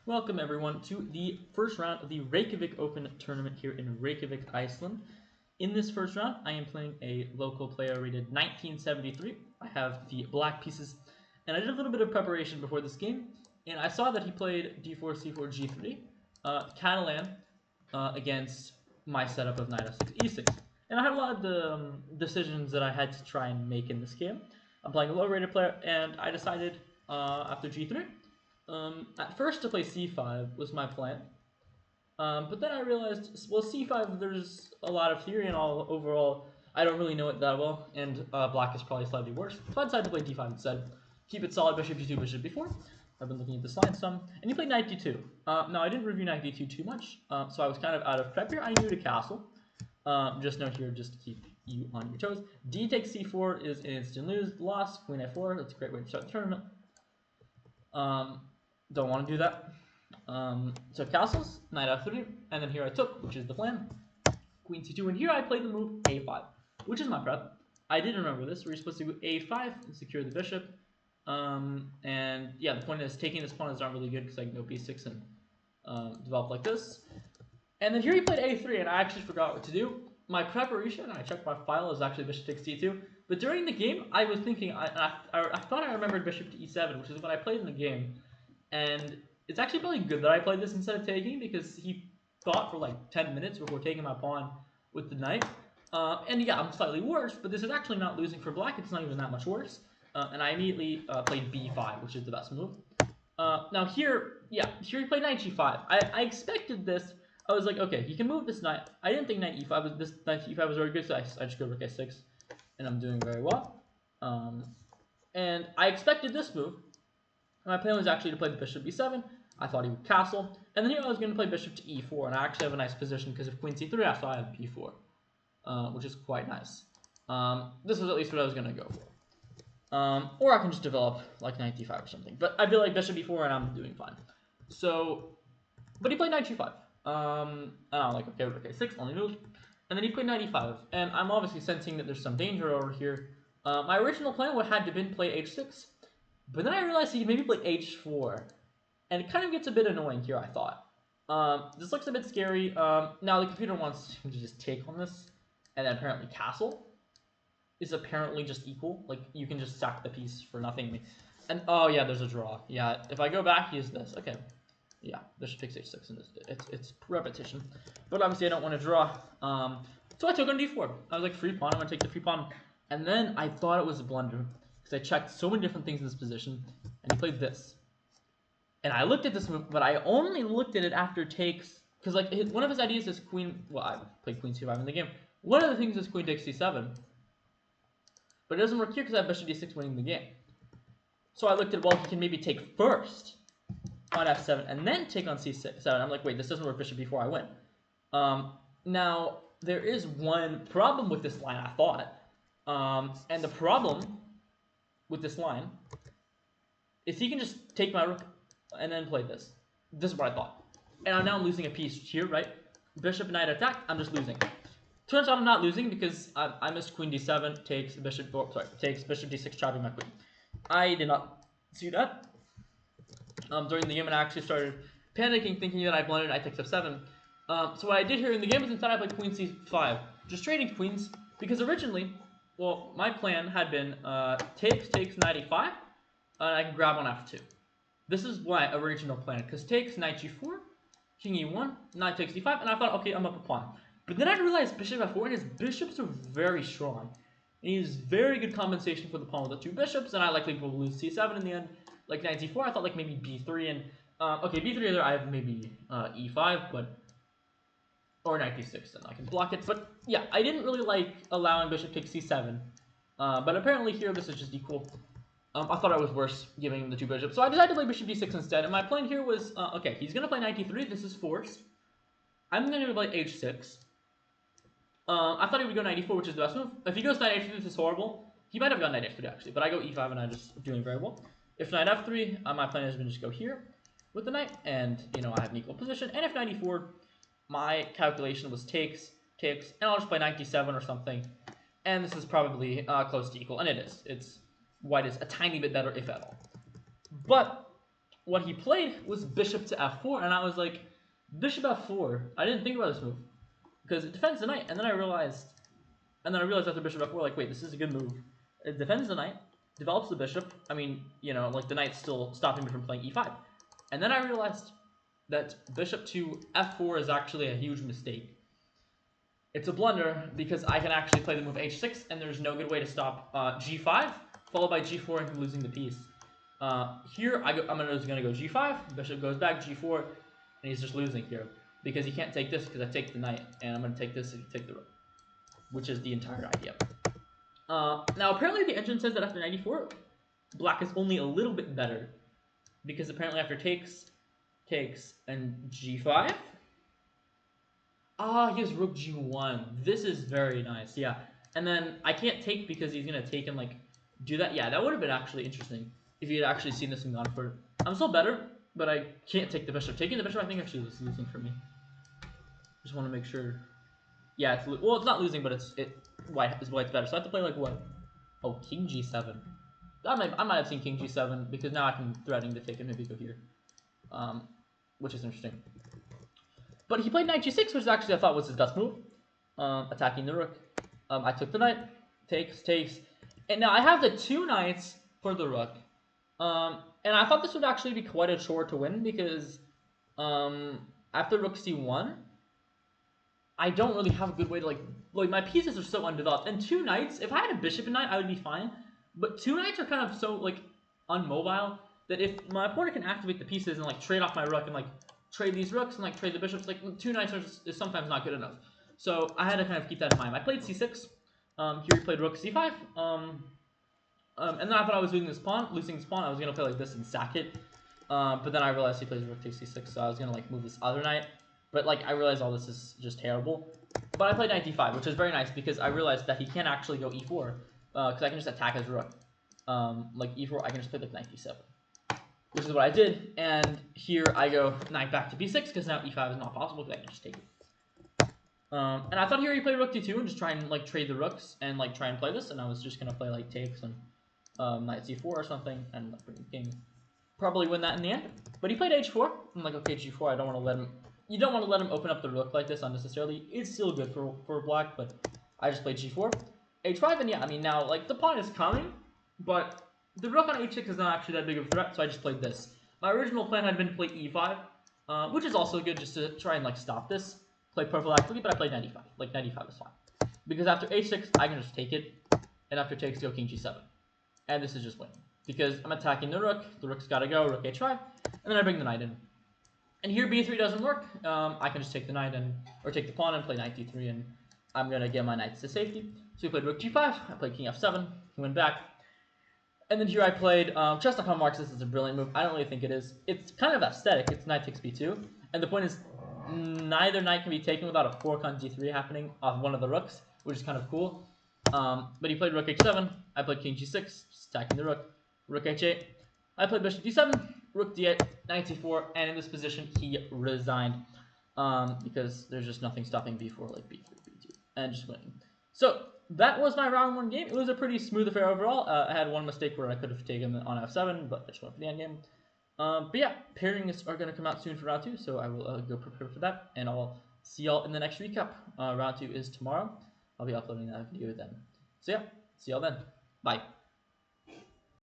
Welcome everyone to the first round of the Reykjavik Open tournament here in Reykjavik, Iceland. In this first round, I am playing a local player rated 1973. I have the black pieces, and I did a little bit of preparation before this game, and I saw that he played d4, c4, g3, Catalan against my setup of knight f6, e6. And I had a lot of the decisions that I had to try and make in this game. I'm playing a low-rated player, and I decided after g3, at first to play c5 was my plan, but then I realized, well, c5, there's a lot of theory and all. Overall, I don't really know it that well, and black is probably slightly worse. So I decided to play d5 instead. Keep it solid, bishop d2, bishop b4. I've been looking at this line some, and he played knight d2. Now, I didn't review knight d2 too much, so I was kind of out of prep here. I knew to castle. Just note here, just to keep you on your toes. D takes c4 is an instant loss. Queen f4, that's a great way to start the tournament. Don't want to do that. So castles, knight f3, and then here I took, which is the plan. Queen c2, and here I played the move a5, which is my prep. I didn't remember this. We're supposed to go a5 and secure the bishop. And yeah, the point is taking this pawn is not really good because I can go b6 and develop like this. And then here he played a3, and I actually forgot what to do. My preparation, I checked my file, is actually bishop takes c2. But during the game, I was thinking, I thought I remembered bishop to e7, which is what I played in the game. And it's actually probably good that I played this instead of taking, because he thought for like 10 minutes before taking my pawn with the knight. And yeah, I'm slightly worse, but this is actually not losing for black. It's not even that much worse. And I immediately played b5, which is the best move. Now here he played knight g5. I expected this. I was like, okay, he can move this knight. I didn't think knight e5 this knight e5 was very good, so I just go rook a6, and I'm doing very well. And I expected this move. My plan was actually to play the bishop b7. I thought he would castle, and then here I was going to play bishop to e4, and I actually have a nice position because if queen c3, I thought I have b4, which is quite nice. This was at least what I was going to go for. Or I can just develop like knight d5 or something, but I feel like bishop e4 and I'm doing fine. So, but he played knight g5. And I'm like, okay, rook a6, only move. And then he played knight e5, and I'm obviously sensing that there's some danger over here. My original plan would have had to been play h6, but then I realized he could maybe play h4, and it kind of gets a bit annoying here, I thought. This looks a bit scary. Now the computer wants him to just take on this, and then apparently castle is apparently just equal. Like, you can just sack the piece for nothing. And, oh yeah, there's a draw. Yeah, if I go back, use this. Okay. Yeah, bishop takes h6, and it's repetition. But obviously I don't want to draw. So I took on d4. I was like, free pawn, I'm going to take the free pawn. And then I thought it was a blunder, because I checked so many different things in this position, and he played this. And I looked at this move, but I only looked at it after takes, because like one of his ideas is queen, well, I played queen c5 in the game. One of the things is queen takes c7, but it doesn't work here because I have bishop d6 winning the game. So I looked at, well, he can maybe take first on f7 and then take on c7. I'm like, wait, this doesn't work, bishop b4, I win. Now, there is one problem with this line, I thought. And the problem with this line is he can just take my rook and then play this. This is what I thought. And I'm now losing a piece here, right? Bishop knight attack, I'm just losing. Turns out I'm not losing because I missed queen d7, takes bishop d6, trapping my queen. I did not see that. During the game, and I actually started panicking, thinking that I blundered knight takes f7. So what I did here in the game is instead I played queen c5, just trading queens, because originally, well, my plan had been takes knight e5, and I can grab on f2. This is my original plan, because takes knight g4, king e1, knight takes d5, and I thought, okay, I'm up a pawn. But then I realized bishop f4, and his bishops are very strong. And he has very good compensation for the pawn with the two bishops, and I likely will lose c7 in the end. Like knight c4, I thought like maybe b3, and okay, b3 there I have maybe e5, but or knight d6, and I can block it. But yeah, I didn't really like allowing bishop takes c7, but apparently here this is just equal. I thought it was worse giving him the two bishops, so I decided to play bishop d6 instead. And my plan here was okay, he's gonna play knight d3. This is forced. I'm gonna play h6. I thought he would go knight e4, which is the best move. If he goes knight h3, this is horrible. He might have gone knight h3 actually, but I go e5, and I'm just doing very well. If knight f3, my plan is going to just go here with the knight, and, you know, I have an equal position. And if knight e4, my calculation was takes, and I'll just play knight d7 or something. And this is probably close to equal, and it is. White is a tiny bit better, if at all. But what he played was bishop to f4, and I was like, bishop f4. I didn't think about this move because it defends the knight, and then I realized after bishop f4, like, wait, this is a good move. It defends the knight, develops the bishop. I mean, you know, like the knight's still stopping me from playing e5, and then I realized that bishop to f4 is actually a huge mistake. It's a blunder because I can actually play the move h6, and there's no good way to stop g5, followed by g4 and losing the piece. Here, I'm just going to go g5, bishop goes back, g4, and he's just losing here. Because he can't take this because I take the knight, and I'm going to take this and take the rook, which is the entire idea. Now, apparently the engine says that after 94, black is only a little bit better. Because apparently after takes, and g5. Ah, he has rook g1. This is very nice, yeah. And then I can't take because he's going to take and, like, do that. Yeah, that would have been actually interesting if you had actually seen this and gone for it. I'm still better, but I can't take the bishop. Taking the bishop, I think, actually is losing for me. Just want to make sure. Yeah, it's not losing, but white's better. So I have to play, like, what? Oh, king g7. I might have seen king g7 because now I can threaten to take and maybe go here, which is interesting. But he played knight g6, which actually I thought was his best move, attacking the rook. I took the knight, takes, and now I have the 2 knights for the rook. And I thought this would actually be quite a chore to win because after rook c1, I don't really have a good way to like my pieces are so undeveloped. And 2 knights, if I had a bishop and knight, I would be fine. But 2 knights are kind of so like unmobile that if my opponent can activate the pieces and like trade off my rook and like trade these rooks and like trade the bishops, like 2 knights is sometimes not good enough. So I had to kind of keep that in mind. I played c6. Here he played rook c5. And then I thought I was losing this pawn. I was gonna play like this and sack it. But then I realized he plays rook takes c6, so I was gonna like move this other knight. But like I realized all this is just terrible. But I played knight d5, which is very nice because I realized that he can't actually go e4 because I can just attack his rook. Like e4, I can just play like knight d7, which is what I did. And here I go knight back to b6 because now e5 is not possible because I can just take it. And I thought here he played rook d2 and just try and like trade the rooks and like try and play this, and I was just gonna play like takes and knight c4 or something, and like king. Probably win that in the end. But he played h4. I'm like, okay, g4. I don't want to let him. You don't want to let him open up the rook like this unnecessarily. It's still good for black, but I just played g4, h5, and yeah, I mean now like the pawn is coming, but the rook on h6 is not actually that big of a threat, so I just played this. My original plan had been to play e5, which is also good just to try and like stop this, play prophylactically, but I played knight e5. Like knight e5 is fine because after h6 I can just take it, and after takes go king g7. And this is just winning. Because I'm attacking the rook's gotta go, rook h5, and then I bring the knight in. And here b3 doesn't work, I can just take the knight or take the pawn and play knight d3, and I'm gonna get my knights to safety. So we played rook g5, I played king f7, he went back. And then here I played, chess.com marks this as a brilliant move. I don't really think it is. It's kind of aesthetic, it's knight takes b2, and the point is, neither knight can be taken without a fork on d3 happening off one of the rooks, which is kind of cool. But he played rook h7, I played king g6, just attacking the rook h8, I played bishop d7, rook d8, knight c4, and in this position he resigned, because there's just nothing stopping b4 like b3, b2, and just winning. So that was my round 1 game. It was a pretty smooth affair overall. I had one mistake where I could have taken on f7, but I just went for the endgame. But yeah, pairings are going to come out soon for round 2, so I will go prepare for that, and I'll see y'all in the next recap. Round 2 is tomorrow. I'll be uploading that video then. So yeah, see y'all then. Bye.